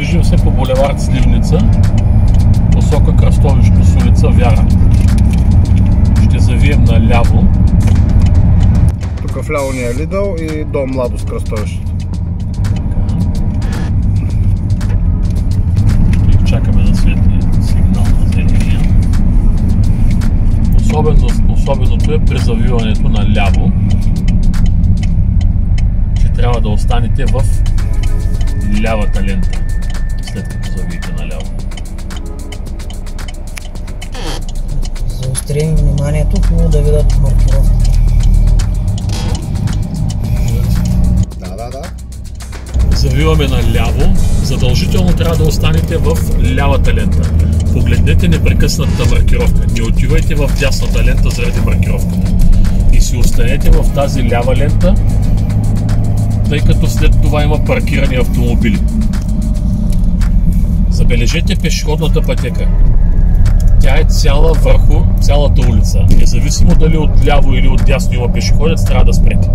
движим се по булевард Сливница, посока кръстовище с улица Вяра. Ще завием наляво. Тук вляво ни е Лидъл и дом Младост кръстовището. И чакаме на светлия сигнал на зеления. Особеното е при завиването наляво, че трябва да останете в лявата лента, след като завиете наляво. Заострим вниманието, хубаво да видят маркировката. Да. Завиваме наляво, задължително трябва да останете в лявата лента. Погледнете непрекъснатата маркировка, не отивайте в дясната лента заради маркировката. И си останете в тази лява лента, тъй като след това има паркирани автомобили. Забележете пешеходната пътека. Тя е цяла върху цялата улица. Независимо дали от ляво или от дясно има пешеходец, трябва да спрете.